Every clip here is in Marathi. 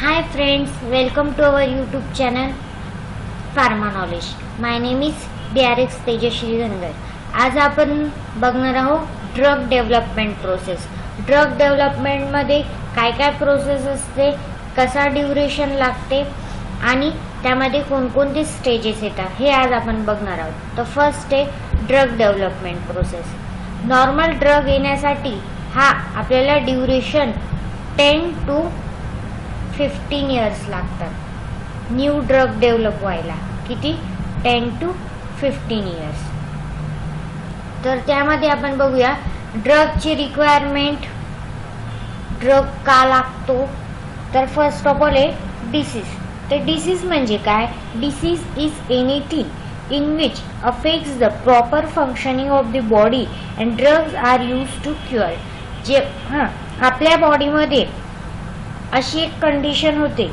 Hi friends, welcome to our YouTube channel Pharma Knowledge. My name is DRX Tejashri Dhangar. आज आपण बघणार आहोत drug development process. Drug development मध्ये काय काय प्रोसेस असते, कसा ड्युरेशन लागते आणि त्यामध्ये कोणकोणते स्टेजेस येतात हे आज आपण बघणार आहोत. तर फर्स्ट आहे drug development process. Normal drug येण्यासाठी हा आपल्याला ड्युरेशन 10 to 15 इयर्स लागतात. न्यू ड्रग डेव्हलप व्हायला किती 10 to 15 इयर्स. तर त्यामध्ये आपण बघूया ड्रगची रिक्वायरमेंट, ड्रग का लागतो. तर फर्स्ट ऑफ ऑल आहे डिसीज. तर डिसीज म्हणजे काय? Disease is anything in which affects the proper functioning of the body and drugs are used to cure. जे आपल्या बॉडीमध्ये अशी एक कंडिशन होते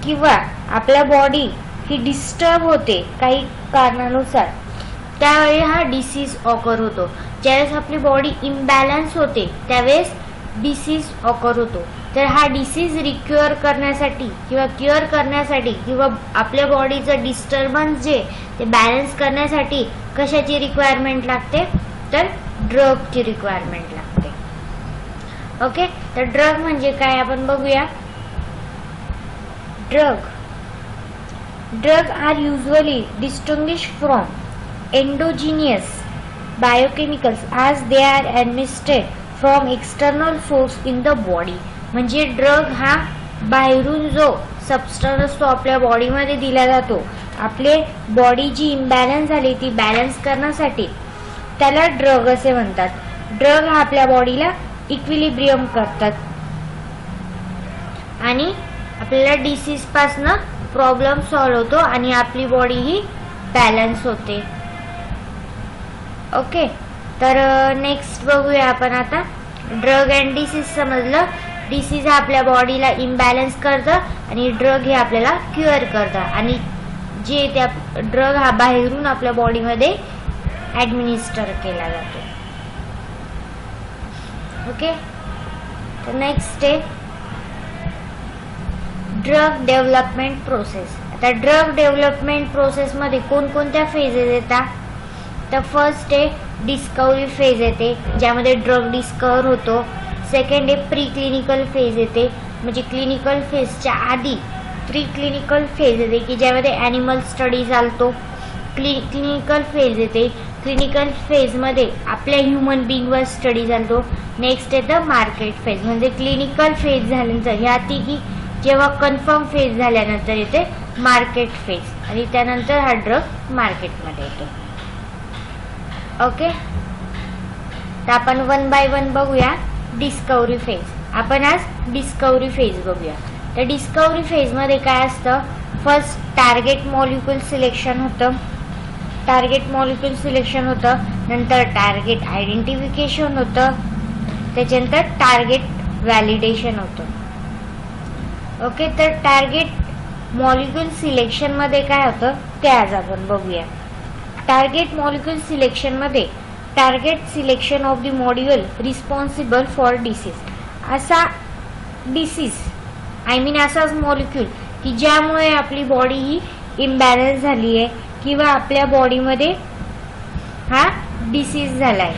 किंवा आपल्या बॉडी ही डिस्टर्ब होते काही कारणानुसार, त्यावेळी हा डिसीज ऑकर होतो. ज्यावेळेस आपली बॉडी इम्बॅलन्स होते त्यावेळेस डिसीज ऑकर होतो. तर हा डिसीज रिक्युअर करण्यासाठी किंवा क्युअर करण्यासाठी किंवा आपल्या बॉडीचं डिस्टर्बन्स जे ते बॅलन्स करण्यासाठी कशाची रिक्वायरमेंट लागते? तर ड्रगची रिक्वायरमेंट लागते. ओके, तर ड्रग म्हणजे काय आपण बघूया. Drug are usually distinguished from endogenous biochemicals as they are administered from external source in the body. म्हणजे ड्रग हा बाहेरून जो सबस्टन्स असतो आपल्या बॉडीमध्ये दिला जातो, आपले बॉडी जी इम्बॅलन्स झाली ती बॅलन्स करण्यासाठी, त्याला ड्रग असे म्हणतात. ड्रग हा आपल्या बॉडीला इक्विलिब्रियम करतात आणि आपल्याला डिसीज पासून प्रॉब्लेम सॉल्व्ह होतो आणि आपली बॉडी ही बॅलन्स होते. ओके, तर नेक्स्ट बघूया आपण आता. ड्रग अँड डिसीज समजलं. डिसीज हा आपल्या बॉडीला इम्बॅलन्स करतं आणि ड्रग हे आपल्याला क्युअर करतं आणि जे त्या ड्रग हा बाहेरून आपल्या बॉडीमध्ये ऍडमिनिस्टर केला जातो. ओके, तर नेक्स्ट आहे ड्रग डेव्हलपमेंट प्रोसेस. आता ड्रग डेव्हलपमेंट प्रोसेस मध्ये कोणकोणत्या फेजेस येतात? तर फर्स्ट आहे डिस्कवरी फेज येते, ज्यामध्ये ड्रग डिस्कवर होतो. सेकंड आहे प्री क्लिनिकल फेज येते, म्हणजे क्लिनिकल फेजच्या आधी प्री क्लिनिकल फेज येते की ज्यामध्ये ॲनिमल स्टडी चालतो. क्लिनिकल फेज येते, क्लिनिकल फेजमध्ये आपल्या ह्युमन बिंगवर स्टडी चालतो. नेक्स्ट येतं मार्केट फेज, म्हणजे क्लिनिकल फेज झाल्यानंतर ह्या तिघी जेव्हा कन्फर्म फेज झाल्यानंतर येते मार्केट फेज आणि त्यानंतर हा ड्रग मार्केटमध्ये येतो. ओके, तर आपण वन बाय वन बघूया. Discovery phase. आपण आज डिस्कवरी फेज बघूया. तर डिस्कवरी फेज मध्ये काय असतं? फर्स्ट टार्गेट मॉलिक्यूल सिलेक्शन होतं. नंतर टार्गेट आयडेंटिफिकेशन होतं, त्याच्यानंतर टार्गेट व्हॅलिडेशन होतं. ओके, तर टार्गेट मॉलिक्यूल सिलेक्शन मध्ये काय होतं ते आज आपण बघूया. टार्गेट मॉलिक्यूल सिलेक्शन मध्ये target selection of the module responsible for disease. असा डिसीज असाच मॉलिक्यूल की ज्यामुळे आपली बॉडी ही इम्बॅलन्स झाली आहे किंवा आपल्या बॉडीमध्ये हा डिसीज झालाय,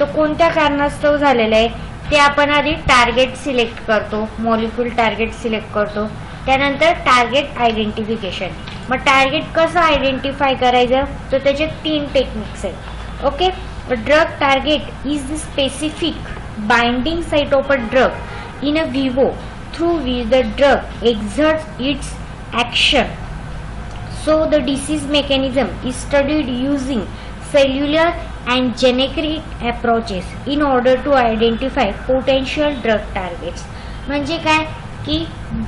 तो कोणत्या कारणास्तव झालेला आहे ते आपण आधी टार्गेट सिलेक्ट करतो, मॉलिक्यूल टार्गेट सिलेक्ट करतो. त्यानंतर टार्गेट आयडेंटिफिकेशन. मग टार्गेट कसं आयडेंटिफाय करायचं? तर त्याचे 3 टेक्निक्स आहेत. Okay, drug target is the specific binding site of a drug in a Vivo through which the drug एक्झर्ट्स it's action. So the disease mechanism is studied using cellular and genetic approaches in order to identify potential drug targets. म्हणजे काय की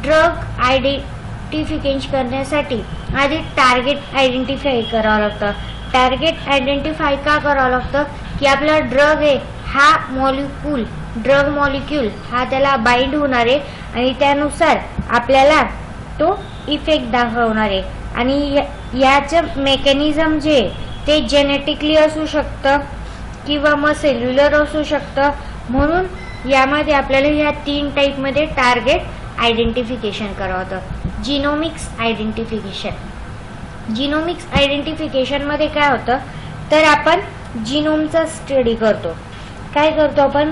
ड्रग आयडेंटिफिकेशन करण्यासाठी आधी टार्गेट आयडेंटिफाय करावं लागतं. टार्गेट आयडेंटिफाय का करावं लागतं? की आपला ड्रग आहे हा ड्रग मॉलिक्यूल हा त्याला बाइंड होणार आहे आणि त्यानुसार आपल्याला तो इफेक्ट दाखवणार आहे आणि याचं मेकॅनिझम जे ते जेनेटिकली असू शकतं किंवा मग सेल्युलर असू शकतं. म्हणून यामध्ये आपल्याला ह्या 3 टाईप मध्ये टार्गेट आयडेंटिफिकेशन करा होतं, जिनोमिक्स आयडेंटिफिकेशन. जिनोमिक्स आयडेंटिफिकेशन मध्ये काय होतं तर आपण जिनोमचा स्टडी करतो. काय करतो आपण,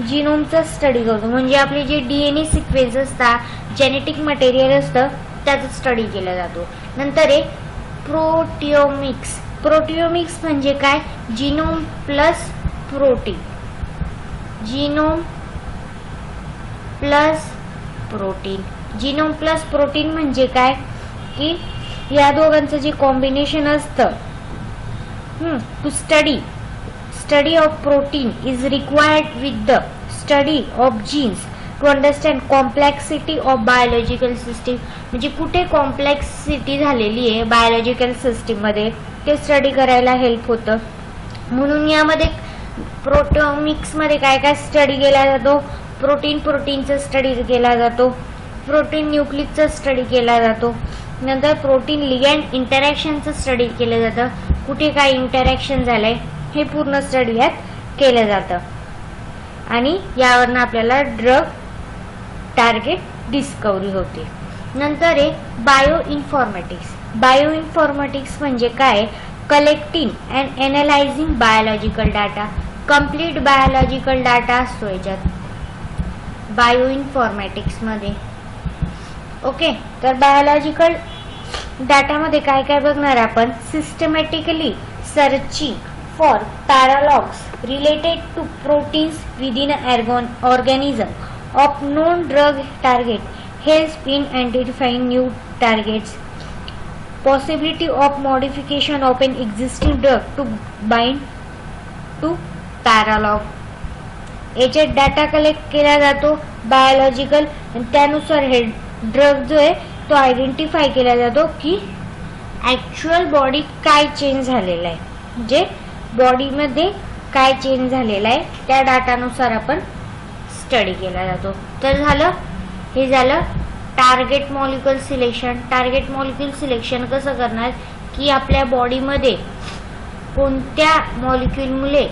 जिनोमचा स्टडी करतो, म्हणजे आपले जे DNA सिक्वेन्स असतात, जेनेटिक मटेरियल असतं त्याचा स्टडी केला जातो. नंतर आहे प्रोटिओमिक्स. प्रोटिओमिक्स म्हणजे काय, genome plus protein. Genome plus protein. Genome plus protein म्हणजे काय की या दोघांचं जे कॉम्बिनेशन असतं, to study of protein is required with the study of genes to understand complexity of biological system. म्हणजे कुठे कॉम्प्लेक्सिटी झालेली आहे बायोलॉजिकल सिस्टीम मध्ये ते स्टडी करायला हेल्प होतं. म्हणून यामध्ये प्रोटिओमिक्स मध्ये काय काय स्टडी केला जातो, प्रोटीनचा स्टडी केला जातो, प्रोटीन न्यूक्लिकचा स्टडी केला जातो, नंतर प्रोटीन लिगँड इंटरॅक्शनचं स्टडी केलं जातं, कुठे काय इंटरॅक्शन झालंय हे पूर्ण स्टडी यात केलं जातं. आणि यावरनं आपल्याला ड्रग टार्गेट डिस्कवरी होते. नंतर आहे बायो इन्फॉर्मॅटिक्स. बायो इन्फॉर्मॅटिक्स म्हणजे काय, collecting and analysing biological data. Complete biological data असतो याच्यात बायो इन्फॉर्मॅटिक्स मध्ये. ओके, तर बायोलॉजिकल डाटामध्ये काय काय बघणार आपण, systematically searching for paralogs related to proteins within an organism of known drug target helps in identifying new targets. Possibility of modification of an existing drug to bind to paralog. याच्यात डाटा कलेक्ट केला जातो बायोलॉजिकल, आणि त्यानुसार हे ड्रग जो आहे तो आयडेंटिफाय केला जातो की ऍक्च्युअल बॉडीत काय चेंज झालेला आहे, म्हणजे बॉडीमध्ये काय चेंज झालेला आहे त्या डाटानुसार आपण स्टडी केला जातो. तर हे झालं target molecule selection. Target molecule selection कसं करणार की आपल्या बॉडीमध्ये कोणत्या मॉलिक्युलमुळे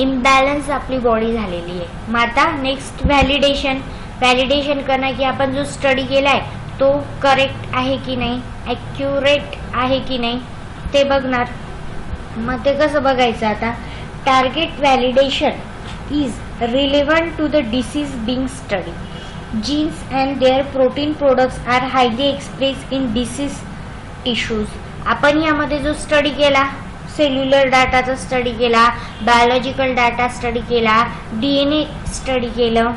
इम्बॅलन्स आपली बॉडी झालेली आहे. मग आता नेक्स्ट व्हॅलिडेशन करणं की आपण जो स्टडी केलाय तो करेक्ट आहे की नाही, ॲक्युरेट आहे की नाही ते बघणार. मग ते कसं बघायचं, आता target validation is relevant to the disease being study. Genes and their protein products are highly express in disease tissues. आपण यामध्ये जो स्टडी केला, सेल्युलर डाटाचा स्टडी केला, बायोलॉजिकल डाटा स्टडी केला, DNA स्टडी केलं,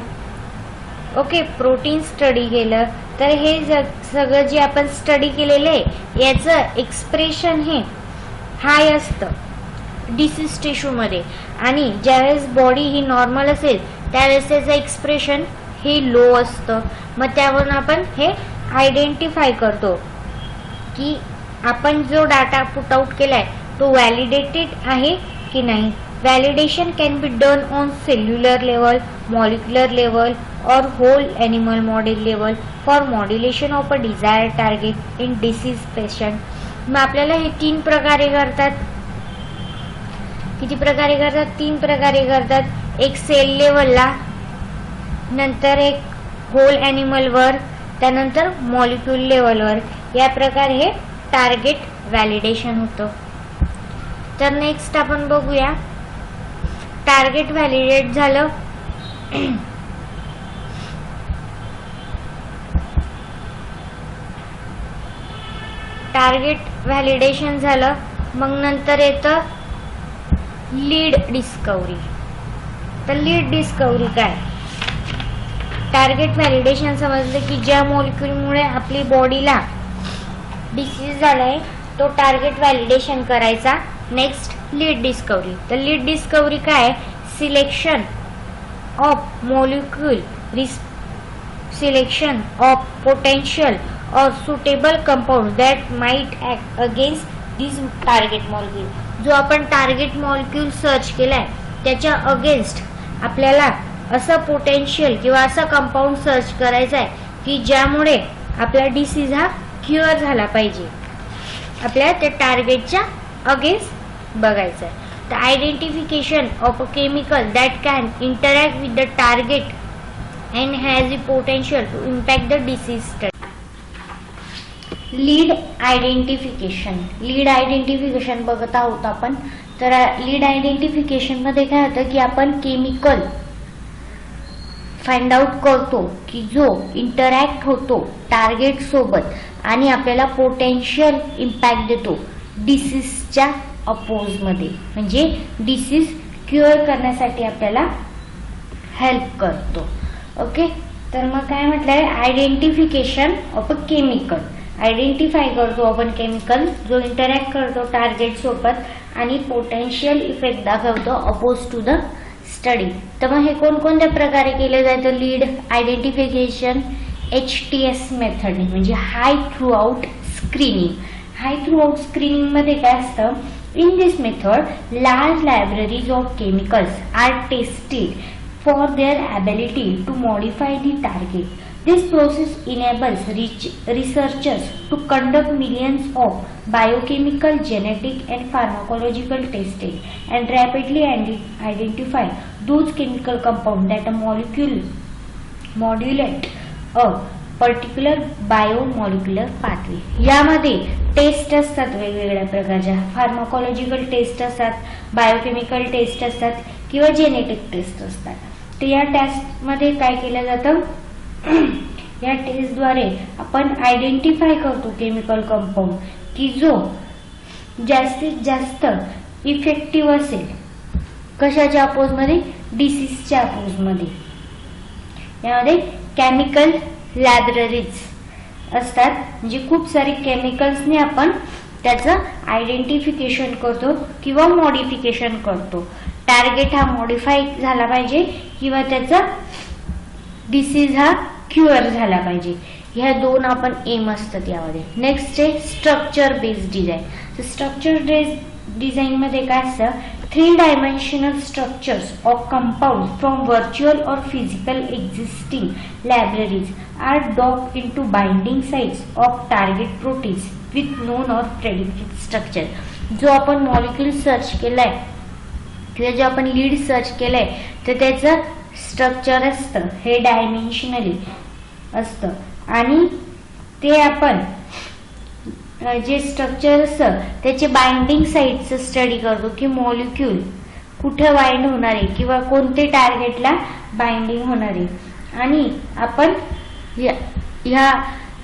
ओके, प्रोटीन स्टडी केलं, तर हे सगळं जे आपण स्टडी केलेलं आहे याचं एक्सप्रेशन हे हाय असतं डिसीज टिश्यू मध्ये, आणि ज्यावेळेस बॉडी ही नॉर्मल असेल त्यावेळेस त्याचं एक्सप्रेशन हे लो असतं. मग त्यावरून आपण हे आयडेंटिफाय करतो की आपण जो डाटा पुट आउट केलाय तो व्हॅलिडेटेड आहे की नाही. Validation can be done on cellular level, molecular level और whole animal model level for modulation of a desired target in disease patient. मग आपल्याला हे 3 प्रकारे करतात. किती प्रकारे करतात, 3 प्रकारे करतात. एक सेल लेवलला, नंतर एक होल एनिमलवर, त्यानंतर मॉलिक्यूल लेवलवर. या प्रकारे हे टार्गेट व्हॅलिडेशन होतं. तर नेक्स्ट आपण बघूया, टार्गेट व्हॅलिडेट झालं टार्गेट व्हॅलिडेशन झालं, मग नंतर येतं लीड डिस्कवरी. तर लीड डिस्कवरी काय, टार्गेट व्हॅलिडेशन समजलं की ज्या मॉलिक्युलमुळे आपली बॉडीला डिसीज झालाय तो टार्गेट व्हॅलिडेशन करायचा. Next lead discovery. तर लीड डिस्कवरी काय, selection of molecule, selection of potential or suitable compound that might act against this target molecule. जो आपण टार्गेट मॉलिक्यूल सर्च केलाय त्याच्या अगेन्स्ट आपल्याला असं पोटेन्शियल किंवा असा कंपाऊंड सर्च करायचा आहे की ज्यामुळे आपला डिसीज हा क्युअर झाला पाहिजे. आपल्याला त्या टार्गेटच्या अगेन्स्ट बघायचं आहे. तर identification of a chemical that can interact with the target and has the potential to impact the disease study. Lead identification बघत आहोत आपण. तर लीड आयडेंटिफिकेशन मध्ये काय होतं की आपण केमिकल फाइंड आउट करतो की जो इंटरॅक्ट होतो टार्गेट सोबत आणि आपल्याला पोटेन्शियल इम्पॅक्ट देतो डिसीजच्या अपोज मध्ये, म्हणजे डिसीज क्युअर करण्यासाठी आपल्याला हेल्प करतो. ओके, तर मग काय म्हटलंय, identification of a chemical. Identify करतो आपण केमिकल जो इंटरॅक्ट करतो टार्गेट सोबत आणि पोटेन्शियल इफेक्ट दाखवतो अपोज टू द स्टडी. तर मग हे कोणकोणत्या प्रकारे केले जातं लीड आयडेंटिफिकेशन? HTS मेथडने, म्हणजे high throughput screening. High throughput screening मध्ये काय असतं, in this method large libraries of chemicals are tested for their ability to modify the target. This process enables researchers to conduct millions of biochemical, genetic and pharmacological testing and rapidly identify those chemical compounds that modulate a particular biomolecular pathway. यामध्ये टेस्ट असतात वेगवेगळ्या प्रकारच्या, फार्माकोलॉजिकल टेस्ट असतात, बायोकेमिकल टेस्ट असतात किंवा जेनेटिक टेस्ट असतात. तर या टेस्ट मध्ये काय केलं जातं, या टेस्टद्वारे आपण आयडेंटिफाय करतो केमिकल कंपाऊंड की जो जास्तीत जास्त इफेक्टिव्ह असेल कशाच्या अपोज मध्ये, डिसीजच्या अपोज मध्ये. यामध्ये केमिकल लायब्ररीज असतात, म्हणजे खूप सारे केमिकल्सने आपण त्याचं आयडेंटिफिकेशन करतो किंवा मॉडिफिकेशन करतो. टार्गेट हा मॉडिफाय झाला पाहिजे किंवा त्याचा डिसीज हा क्युअर झाला पाहिजे. ह्या दोन आपण एम असतात यामध्ये. नेक्स्ट आहे स्ट्रक्चर बेस्ड डिझाईन. तर स्ट्रक्चर बेस्ड डिझाईन मध्ये काय असतं, 3 dimensional structures of compounds from virtual or physical existing libraries are docked into binding sites of target proteins with known or predicted structure. जो आपण मॉलिक्यूल सर्च केलाय किंवा जो आपण लीड सर्च केलंय तर त्याचं स्ट्रक्चर असतं हे डायमेन्शनली असतं आणि ते आपण जे स्ट्रक्चर असतं त्याचे बाइंडिंग साइटचं स्टडी करतो की मॉलिक्यूल कुठे बाइंड होणार आहे किंवा कोणते टार्गेटला बाइंडिंग होणार आहे. आणि आपण ह्या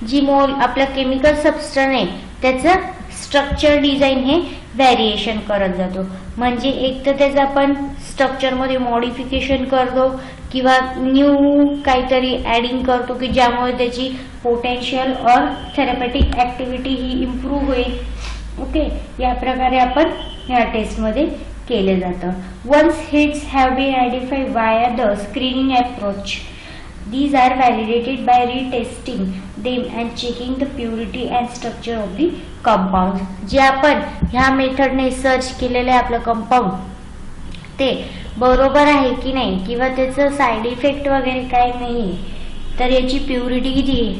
जी आपलं केमिकल सबस्टन्स आहे त्याचं स्ट्रक्चर डिझाईन हे व्हेरिएशन करत जातो. म्हणजे एक तर त्याचं आपण स्ट्रक्चर मध्ये मॉडिफिकेशन करतो किंवा न्यू काहीतरी ऍडिंग करतो की ज्यामुळे त्याची पोटेन्शियल और थेरपेटिक ऍक्टिव्हिटी ही इम्प्रूव्ह होईल. ओके, या प्रकारे आपण या टेस्ट मध्ये केले जातं. वन्स हिट्स हॅव बीन आयडेंटिफाइड वाया the screening approach, these are validated by retesting them and checking the purity and structure of the compounds. जे आपण ह्या मेथडने सर्च केलेले आपलं कंपाऊंड ते बरोबर आहे की नाही किंवा त्याचं साइड इफेक्ट वगैरे काय नाही तर याची प्युरिटी किती आहे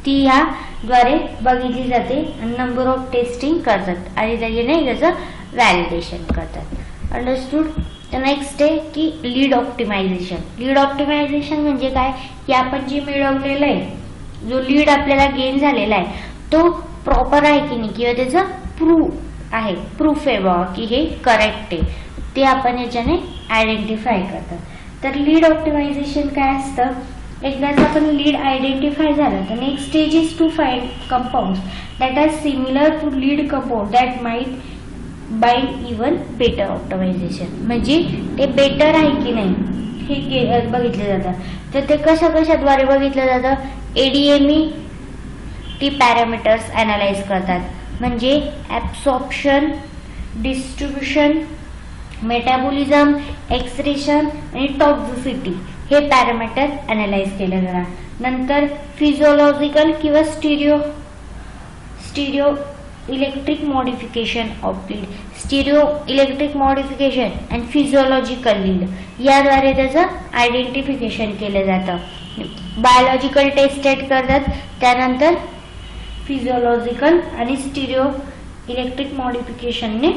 ती ह्याद्वारे बघितली जाते आणि नंबर ऑफ टेस्टिंग करतात आणि त्याने त्याचं व्हॅलिडेशन करतात. अंडरस्टूड. नेक्स्ट आहे की लीड ऑप्टिमायझेशन. लीड ऑप्टिमायझेशन म्हणजे काय की आपण जे मिळवलेलं आहे, जो लीड आपल्याला गेन झालेला आहे तो प्रॉपर आहे की नाही किंवा त्याचं प्रूफ आहे बा की हे करेक्ट आहे ते आपण याच्याने आयडेंटिफाय करतात. तर लीड ऑप्टिमायझेशन काय असतं, एकदाच आपण लीड आयडेंटिफाय झालं तर next stage is to find compounds that are similar to lead compound that might bind even better optimization. म्हणजे ते बेटर आहे की नाही हे बघितलं जातं. तर ते कशाद्वारे बघितलं जातं, ADME टी पॅरामीटर्स अनालाइज करतात. म्हणजे ऍब्सॉर्प्शन, डिस्ट्रीब्युशन, मेटाबॉलिझम, एक्सक्रीशन आणि टॉक्सिसिटी हे पॅरामीटर अनालाइज केले जाणार. नंतर फिजिओलॉजिकल किंवा stereo electric modification of lead, stereo electric modification and physiological lead याद्वारे त्याचं आयडेंटिफिकेशन केलं जातं. बायोलॉजिकल टेस्ट करतात, त्यानंतर फिजिओलॉजिकल आणि स्टिरिओ इलेक्ट्रिक मॉडिफिकेशनने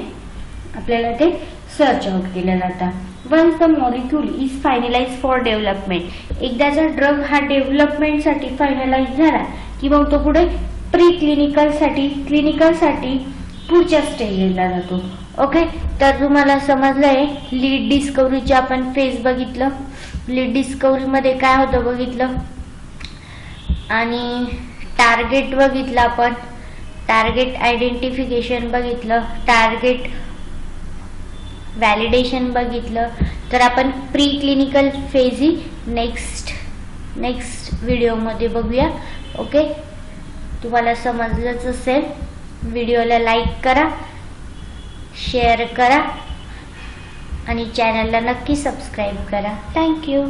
आपल्याला ते सर्च आउट केलं जातं. Once the molecule is finalize for development, एकदा जर ड्रग हा डेव्हलपमेंटसाठी फायनलाइज झाला की मग तो पुढे प्री क्लिनिकलसाठी पुढच्या स्टेजला जातो. ओके, तर तुम्हाला समजलंय लीड डिस्कवरीचे आपण फेज बघितलं, लीड डिस्कवरी मध्ये काय होतं बघितलं, आणि टार्गेट बघितलं आपण, टार्गेट आयडेंटिफिकेशन बघितलं, टार्गेट व्हॅलिडेशन बघितलं. तर आपण प्री क्लिनिकल फेज ही नेक्स्ट व्हिडिओमध्ये बघूया. ओके, तुम्हाला समजलंच असेल. व्हिडिओला लाईक करा, शेअर करा आणि चॅनलला नक्की सबस्क्राईब करा. थँक्यू.